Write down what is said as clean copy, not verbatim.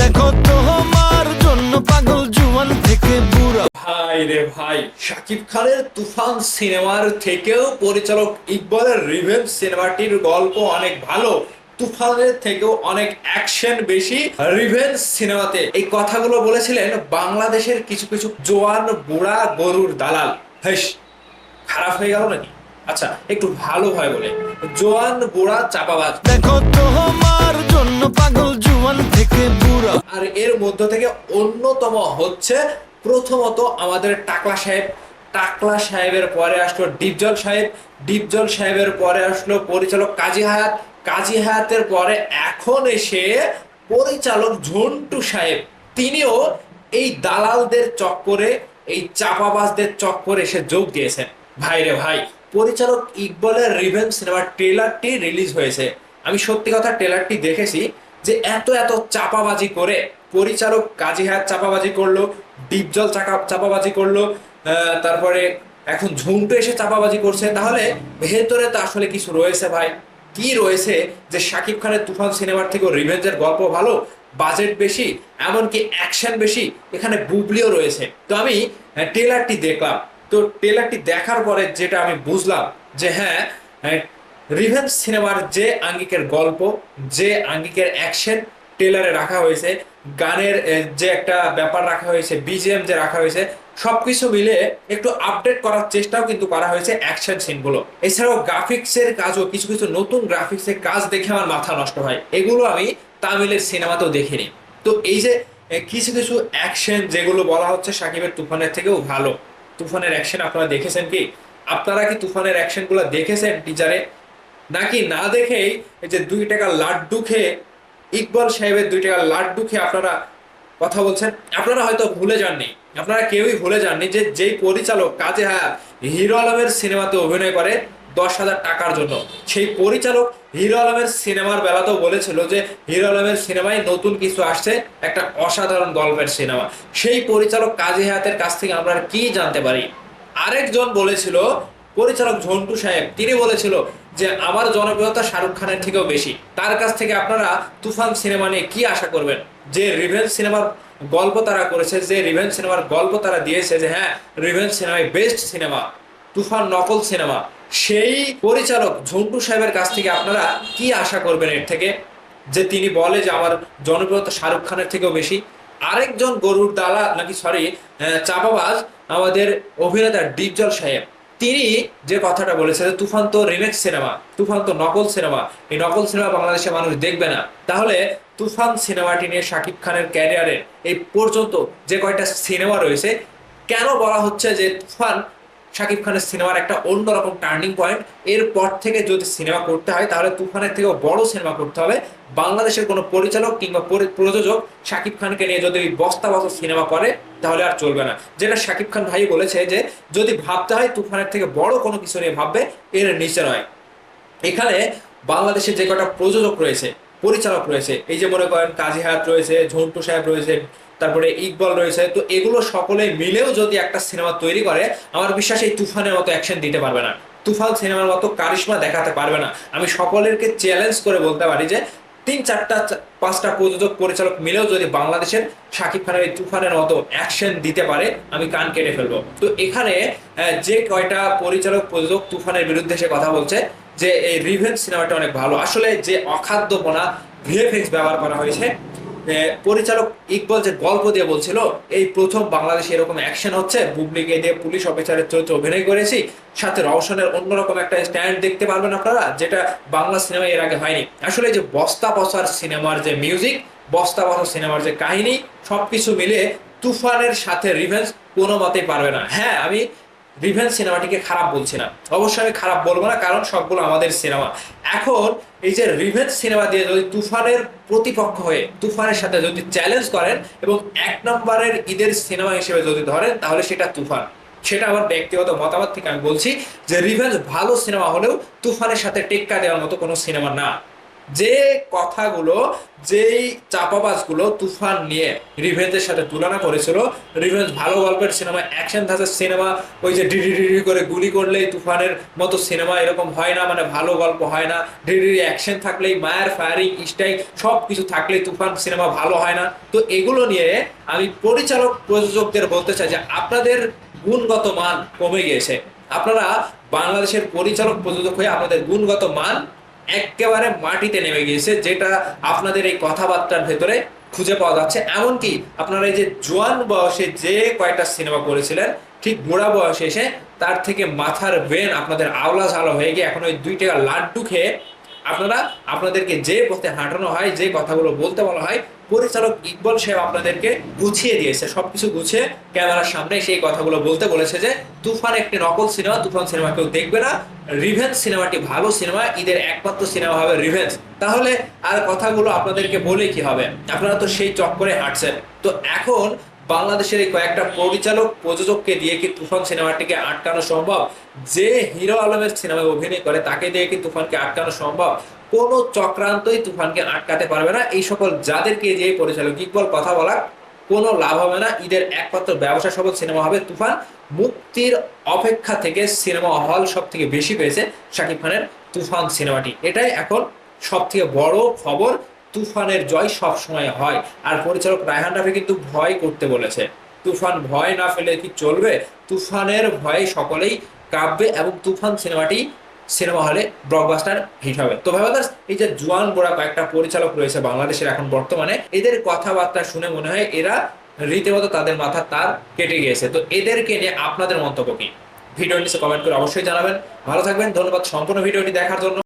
দেখো তোমার জন্য পাগল জুয়ান থেকে বুড়া। ভাই রে ভাই, শাকিব খানের তুফান সিনেমার থেকেও পরিচালক ইকবালের রিভেঞ্জ সিনেমাটির গল্প অনেক ভালো, তুফানের থেকেও অনেক অ্যাকশন বেশি রিভেঞ্জ সিনেমাতে। এই কথাগুলো বলেছিলেন বাংলাদেশের কিছু কিছু জোয়ান বুড়া গরুর দালাল। হেস, খারাপ হয়ে গেল নাকি? আচ্ছা, একটু ভালো হয় বলে, জোয়ান বুড়া চাপাবাজ। দেখো তোমার জন্য পাগল জুয়ান থেকে বুড়া। আর এর মধ্য থেকে অন্যতম হচ্ছে প্রথমত আমাদের টাকলা সাহেব। টাকলা সাহেবের পরে আসলো ডিপজল সাহেব। ডিপজল সাহেবের পরে আসলো পরিচালক কাজী হায়াত। কাজী হায়াতের পরে এখন এসে পরিচালক ঝন্টু সাহেব। তিনিও এই দালালদের চক্করে, এই চাপাবাজদের চক্করে এসে যোগ দিয়েছেন। ভাই রে ভাই, পরিচালক ইকবালের রিভেঞ্জ সিনেমার ট্রেলারটি রিলিজ হয়েছে। আমি সত্যি কথা ট্রেলারটি দেখেছি, যে এত এত চাপাবাজি করে পরিচালক কাজী হায়াত চাপাবাজি করলো, ডিপজল চাপাবাজি করলো, তারপরে এখন ঝুমটু এসে চাপাবাজি করছে, তাহলে ভেতরে তো আসলে কিছু রয়েছে ভাই। কি রয়েছে যে শাকিব খানের তুফান সিনেমার থেকেও রিভেঞ্জের গল্প ভালো, বাজেট বেশি, এমনকি অ্যাকশন বেশি, এখানে বুবলিও রয়েছে। তো আমি ট্রেলারটি দেখলাম। তো ট্রেলারটি দেখার পরে যেটা আমি বুঝলাম যে হ্যাঁ, রিভেঞ্জ সিনেমার যে আঙ্গিকের গল্প, যে আঙ্গিকের অ্যাকশন ট্রেলারে রাখা হয়েছে, গানের যে একটা ব্যাপার রাখা হয়েছে, বিজিএম যে রাখা হয়েছে, সবকিছু মিলে একটু আপডেট করার চেষ্টাও কিন্তু করা হয়েছে অ্যাকশন সিনগুলো। এছাড়াও গ্রাফিক্সের কাজও, কিছু কিছু নতুন গ্রাফিক্সের কাজ দেখে আমার মাথা নষ্ট হয়, এগুলো আমি তামিলের সিনেমাতেও দেখিনি। তো এই যে কিছু কিছু অ্যাকশন যেগুলো বলা হচ্ছে শাকিবের তুফানের থেকেও ভালো, তুফানের অ্যাকশন আপনারা দেখেছেন কি? আপনারা কি তুফানের অ্যাকশন গুলো দেখেছেন টিজারে? নাকি না দেখেই এই যে 2 টাকার লাড্ডু খেয়ে, ইকবাল সাহেবের 2 টাকার লাড্ডু খেয়ে আপনারা কথা বলছেন? আপনারা হয়তো ভুলে যাননি, আপনারা কেউই ভুলে যাননি যে যেই পরিচালক কাজী হায়াত হিরো আলমের সিনেমাতে অভিনয় করে 10,000 টাকার জন্য, সেই পরিচালক হিরো আলমের সিনেমার বেলাতেও বলেছিল যে হিরো আলমের সিনেমায় নতুন কিছু আসছে, একটা অসাধারণ গল্পের সিনেমা। সেই পরিচালক কাজী হায়াতের কাছ থেকে আমরা কি জানতে পারি? আরেকজন বলেছিল, পরিচালক ঝন্টু সাহেব, তিনি বলেছিল যে আমার জনপ্রিয়তা শাহরুখ খানের থেকেও বেশি। তার কাছ থেকে আপনারা তুফান সিনেমা নিয়ে কি আশা করবেন? যে রিভেঞ্জ সিনেমার গল্প তারা করেছে, যে রিভেঞ্জ সিনেমার গল্প তারা দিয়েছে, যে হ্যাঁ রিভেঞ্জ সিনেমায় বেস্ট সিনেমা, তুফান নকল সিনেমা, সেই পরিচালক ঝন্টু সাহেবের কাছ থেকে আপনারা কি আশা করবেন এর থেকে, যে তিনি বলে যে আমার জনপ্রিয়তা শাহরুখ খানের থেকেও বেশি? আরেকজন গরুর দালা নাকি সরি চাপাবাজ আমাদের অভিনেতা ডিপজল সাহেব, তিনি যে কথাটা বলেছে যে তুফান তো রিমেক সিনেমা, তুফান তো নকল সিনেমা, এই নকল সিনেমা বাংলাদেশের মানুষ দেখবে না। তাহলে তুফান সিনেমাটি নিয়ে শাকিব খানের ক্যারিয়ারের এই পর্যন্ত যে কয়টা সিনেমা রয়েছে, কেন বলা হচ্ছে যে তুফান শাকিব খানের সিনেমার একটা অন্যরকম টার্নিং পয়েন্ট? এরপর থেকে যদি সিনেমা করতে হয় তাহলে তুফানের থেকেও বড় সিনেমা করতে হবে। বাংলাদেশের কোনো পরিচালক কিংবা প্রযোজক শাকিব খানকে নিয়ে যদি বস্তা বস্তা সিনেমা করে তাহলে আর চলবে না। যেটা শাকিব খান ভাই বলেছে যে যদি ভাবতে হয় তুফানের থেকে বড় কোনো কিছু নিয়ে ভাববে, এর নিচে নয়। এখানে বাংলাদেশে যে কটা প্রযোজক রয়েছে, পরিচালক রয়েছে, এই যে মনে করেন কাজী হায়াত রয়েছে, ঝন্টু সাহেব রয়েছে, তারপরে ইকবাল রয়েছে, তো এগুলো সকলে মিলেও যদি একটা সিনেমা তৈরি করে, আমার বিশ্বাস এই তুফানের মতো অ্যাকশন দিতে পারবে না, তুফান সিনেমার মতো কারিশমা দেখাতে পারবে না। আমি সকলেরকে চ্যালেঞ্জ করে বলতে পারি যে 3, 4, 5টা প্রযোজক পরিচালক মিলেও যদি বাংলাদেশের শাকিব খানের এই তুফানের মতো অ্যাকশন দিতে পারে, আমি কান কেটে ফেলবো। তো এখানে যে কয়টা পরিচালক প্রযোজক তুফানের বিরুদ্ধে সে কথা বলছে যে এই রিভেঞ্জ সিনেমাটা অনেক ভালো, আসলে যে অখাদ্যপনা ভিএফএক্স ব্যবহার করা হয়েছে, পরিচালক ইকবাল যে গল্প দিয়ে বলছিল এই প্রথম বাংলাদেশে এরকম অ্যাকশন হচ্ছে, বুবলিকে দিয়ে পুলিশ অফিসারের চরিত্রে অভিনয় করেছি, সাথে রওশনের অন্যরকম একটা স্ট্যান্ড দেখতে পারবেন আপনারা, যেটা বাংলা সিনেমায় এর আগে হয়নি। আসলে যে বস্তা বসার সিনেমার যে মিউজিক, বস্তা বসার সিনেমার যে কাহিনী, সবকিছু মিলে তুফানের সাথে রিভেঞ্জ কোনো মতেই পারবে না। হ্যাঁ, আমি রিভেঞ্জ সিনেমাটিকে খারাপ বলছি না, অবশ্যই আমি খারাপ বলবো না, কারণ সবগুলো আমাদের সিনেমা। এখন এই যে রিভেঞ্জ সিনেমা দিয়ে যদি তুফানের প্রতিপক্ষ হয়ে তুফানের সাথে যদি চ্যালেঞ্জ করেন এবং 1 নম্বরের ঈদের সিনেমা হিসেবে যদি ধরেন, তাহলে সেটা তুফান। সেটা আমার ব্যক্তিগত মতামত থেকে আমি বলছি যে রিভেঞ্জ ভালো সিনেমা হলেও তুফানের সাথে টেক্কা দেওয়ার মতো কোনো সিনেমা না। যে কথাগুলো, যেই চাপাবাজগুলো তুফান নিয়ে রিভেঞ্জের সাথে তুলনা করেছিল, রিভেঞ্জ ভালো গল্পের সিনেমা, অ্যাকশন ধাঁচের সিনেমা, ওই যে ডিডি ডিডি করে গুলি করলেই তুফানের মতো সিনেমা এরকম হয় না, মানে ভালো গল্প হয় না, ডিডি অ্যাকশন থাকলেই, মায়ের ফায়ারিং স্টাইল সব কিছু থাকলেই তুফান সিনেমা ভালো হয় না। তো এগুলো নিয়ে আমি পরিচালক প্রযোজকদের বলতে চাই যে আপনাদের গুণগত মান কমে গিয়েছে। আপনারা বাংলাদেশের পরিচালক প্রযোজক হয়ে আপনাদের গুণগত মান একেবারে মাটিতে নেমে গিয়েছে, যেটা আপনাদের এই কথাবার্তার ভেতরে খুঁজে পাওয়া যাচ্ছে। এমনকি আপনারা এই যে জোয়ান বয়সে যে কয়টা সিনেমা করেছিলেন, ঠিক বুড়া বয়সে এসে তার থেকে মাথার ব্রেন আপনাদের আওলা ঝালো হয়ে গিয়ে এখন ওই 2 টাকা লাড্ডু খেয়ে আপনারা, আপনাদেরকে যে পথে হাঁটানো হয়, যে কথাগুলো বলতে বলা হয়, পরিচালক ইকবাল সাহেব আপনাদেরকে গুছিয়ে দিয়েছে, সবকিছু গুছিয়ে ক্যামেরার সামনে সেই কথাগুলো বলতে বলেছে যে তুফান একটি নকল সিনেমা, তুফান সিনেমা কেউ দেখবে না, রিভেঞ্জ সিনেমাটি ভালো সিনেমা, ঈদের একমাত্র সিনেমা হবে রিভেঞ্জ। তাহলে আর কথাগুলো আপনাদেরকে বলে কি হবে, আপনারা তো সেই চক্করে হাঁটছেন। তো এখন বাংলাদেশের এই কয়েকটা পরিচালক প্রযোজককে দিয়ে কি তুফান সিনেমাটিকে আটকানো সম্ভব? যে হিরো আলমের সিনেমায় অভিনয় করে তাকে দিয়ে কি তুফানকে আটকানো সম্ভব? কোনো চক্রান্তই তুফানকে আটকাতে পারবে না। এই সকল যাদেরকে দিয়ে পরিচালক ইকবাল কথা বলার কোনো লাভ হবে না। ঈদের একমাত্র ব্যবসা সফল সিনেমা হবে তুফান। মুক্তির অপেক্ষা থেকে সিনেমা হল সব থেকে বেশি পেয়েছে শাকিব খানের তুফান সিনেমাটি, এটাই এখন সব থেকে বড় খবর। তুফানের জয় সব সময় হয়। আর পরিচালক রায়হান রাফি কিন্তু ভয় করতে বলেছে, তুফান ভয় না ফেলে কি চলবে? তুফানের ভয়ে সকলেই কাঁপবে এবং তুফান সিনেমাটি সিনেমা হলে ব্লকবাস্টার হিট হবে। তো ভাই ব্রাদার্স, এই যে জোয়ান গোড়া কয়েকটা পরিচালক রয়েছে বাংলাদেশের এখন বর্তমানে, এদের কথাবার্তা শুনে মনে হয় এরা রীতিমতো তাদের মাথার তার কেটে গিয়েছে। তো এদেরকে নিয়ে আপনাদের মন্তব্য কি? ভিডিও নিচে কমেন্ট করে অবশ্যই জানাবেন। ভালো থাকবেন, ধন্যবাদ সম্পূর্ণ ভিডিওটি দেখার জন্য।